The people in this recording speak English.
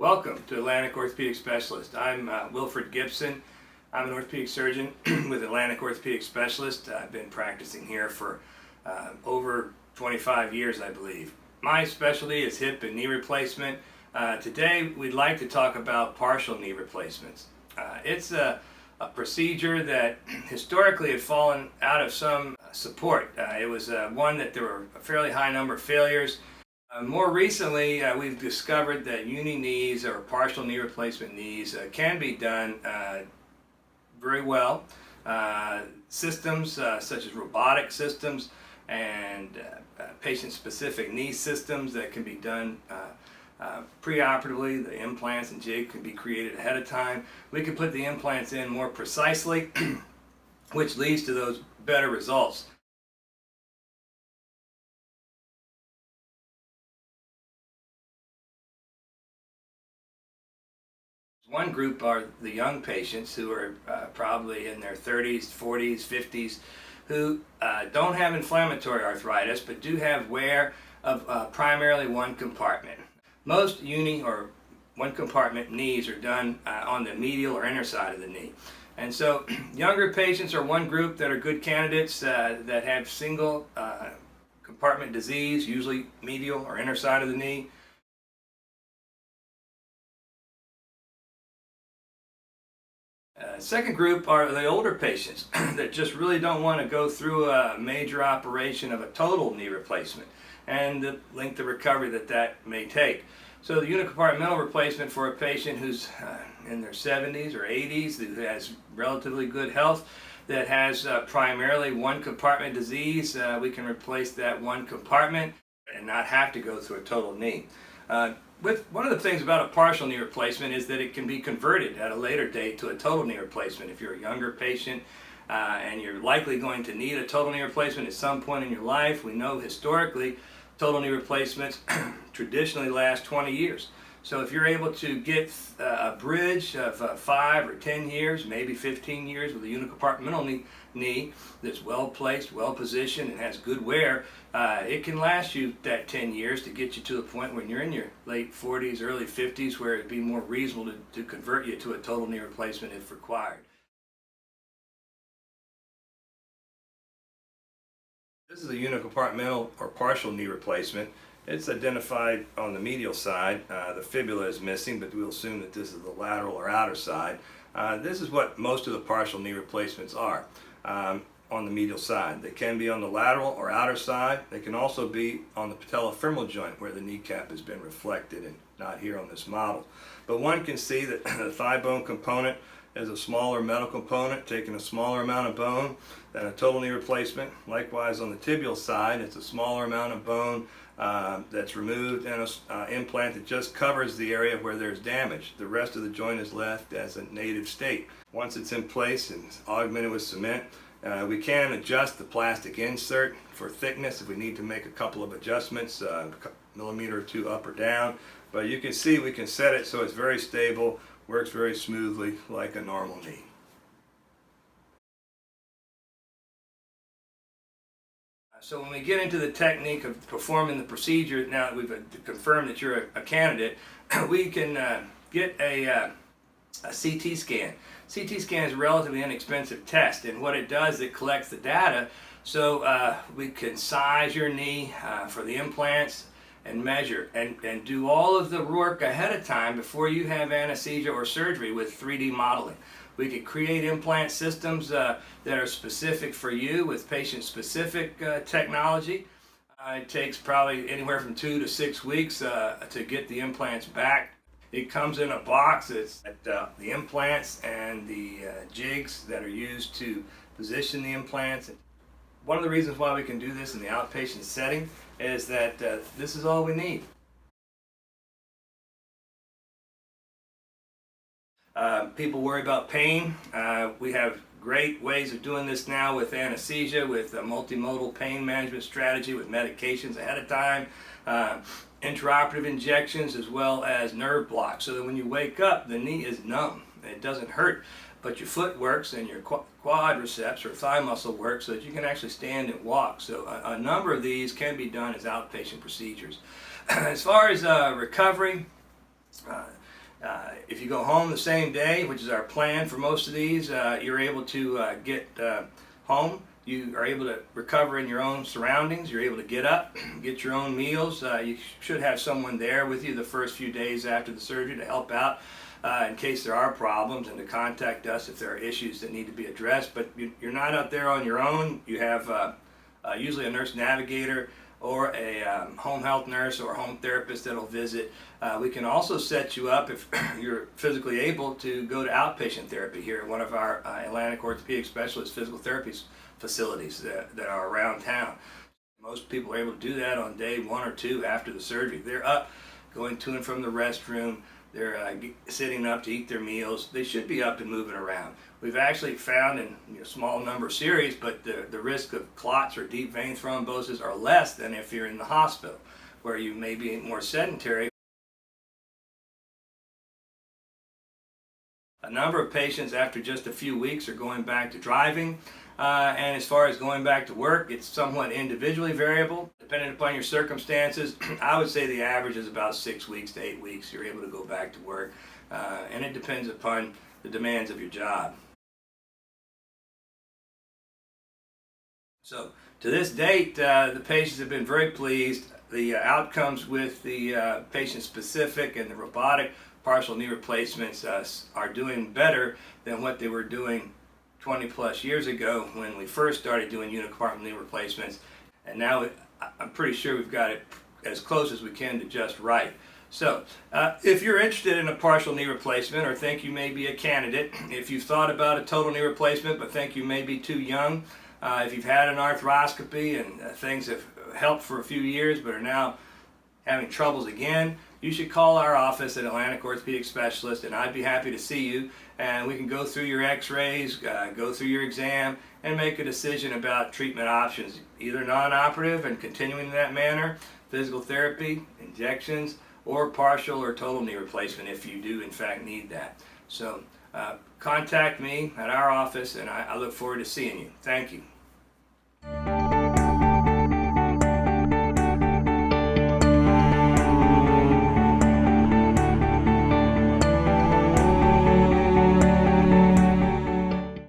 Welcome to Atlantic Orthopedic Specialist. I'm Wilford Gibson. I'm an orthopedic surgeon with Atlantic Orthopedic Specialist. I've been practicing here for over 25 years, I believe. My specialty is hip and knee replacement. Today we'd like to talk about partial knee replacements. It's a procedure that historically had fallen out of some support. It was one that there were a fairly high number of failures. More recently, we've discovered that uni knees or partial knee replacement knees can be done very well. Systems such as robotic systems and patient-specific knee systems that can be done preoperatively. The implants and jig can be created ahead of time. We can put the implants in more precisely, which leads to those better results. One group are the young patients who are probably in their 30s, 40s, 50s, who don't have inflammatory arthritis but do have wear of primarily one compartment. Most uni or one compartment knees are done on the medial or inner side of the knee. And so younger patients are one group that are good candidates that have single compartment disease, usually medial or inner side of the knee. Second group are the older patients that just really don't want to go through a major operation of a total knee replacement and the length of recovery that may take. So the unicompartmental replacement for a patient who's in their 70s or 80s, who has relatively good health, that has primarily one compartment disease, we can replace that one compartment and not have to go through a total knee. One of the things about a partial knee replacement is that it can be converted at a later date to a total knee replacement. If you're a younger patient and you're likely going to need a total knee replacement at some point in your life, we know historically total knee replacements traditionally last 20 years. So if you're able to get a bridge of 5 or 10 years, maybe 15 years with a unicompartmental knee that's well placed, well positioned, and has good wear, it can last you that 10 years to get you to the point when you're in your late 40s, early 50s, where it'd be more reasonable to convert you to a total knee replacement if required. This is a unicompartmental or partial knee replacement. It's identified on the medial side. The fibula is missing, but we'll assume that this is the lateral or outer side. This is what most of the partial knee replacements are on the medial side. They can be on the lateral or outer side. They can also be on the patellofemoral joint where the kneecap has been reflected, and not here on this model. But one can see that the thigh bone component is a smaller metal component, taking a smaller amount of bone than a total knee replacement. Likewise, on the tibial side, it's a smaller amount of bone that's removed and an implant that just covers the area where there's damage. The rest of the joint is left as a native state. Once it's in place and augmented with cement, we can adjust the plastic insert for thickness if we need to make a couple of adjustments, a millimeter or two up or down. But you can see we can set it so it's very stable, works very smoothly like a normal knee. So when we get into the technique of performing the procedure, now that we've confirmed that you're a candidate, we can get a CT scan. CT scan is a relatively inexpensive test, and what it does, it collects the data so we can size your knee for the implants and measure and do all of the work ahead of time before you have anesthesia or surgery with 3D modeling. We can create implant systems that are specific for you with patient-specific technology. It takes probably anywhere from 2 to 6 weeks to get the implants back. It comes in a box. It's the implants and the jigs that are used to position the implants. One of the reasons why we can do this in the outpatient setting is that this is all we need. People worry about pain. We have great ways of doing this now with anesthesia, with a multimodal pain management strategy, with medications ahead of time, intraoperative injections, as well as nerve blocks, so that when you wake up, the knee is numb. It doesn't hurt, but your foot works and your quadriceps or thigh muscle works so that you can actually stand and walk. So a number of these can be done as outpatient procedures. As far as recovery, If you go home the same day, which is our plan for most of these, you're able to get home. You are able to recover in your own surroundings. You're able to get up, get your own meals. You should have someone there with you the first few days after the surgery to help out in case there are problems, and to contact us if there are issues that need to be addressed. But you're not out there on your own. You have usually a nurse navigator or a home health nurse or home therapist that'll visit. We can also set you up, if you're physically able, to go to outpatient therapy here at one of our Atlantic Orthopaedic Specialist physical therapy facilities that are around town. Most people are able to do that on day 1 or 2 after the surgery. They're up, going to and from the restroom. They're sitting up to eat their meals. They should be up and moving around. We've actually found in a small number of series, but the risk of clots or deep vein thrombosis are less than if you're in the hospital, where you may be more sedentary. A number of patients after just a few weeks are going back to driving, and as far as going back to work, it's somewhat individually variable depending upon your circumstances. I would say the average is about 6 weeks to 8 weeks you're able to go back to work, and it depends upon the demands of your job. So to this date, the patients have been very pleased. The outcomes with the patient-specific and the robotic partial knee replacements are doing better than what they were doing 20 plus years ago when we first started doing unicompartmental knee replacements, and now I'm pretty sure we've got it as close as we can to just right. So if you're interested in a partial knee replacement or think you may be a candidate, if you've thought about a total knee replacement but think you may be too young, if you've had an arthroscopy and things have helped for a few years but are now having troubles again, you should call our office at Atlantic Orthopaedic Specialist, and I'd be happy to see you, and we can go through your x-rays, go through your exam, and make a decision about treatment options, either non-operative and continuing in that manner, physical therapy, injections, or partial or total knee replacement if you do in fact need that. So contact me at our office, and I look forward to seeing you. Thank you.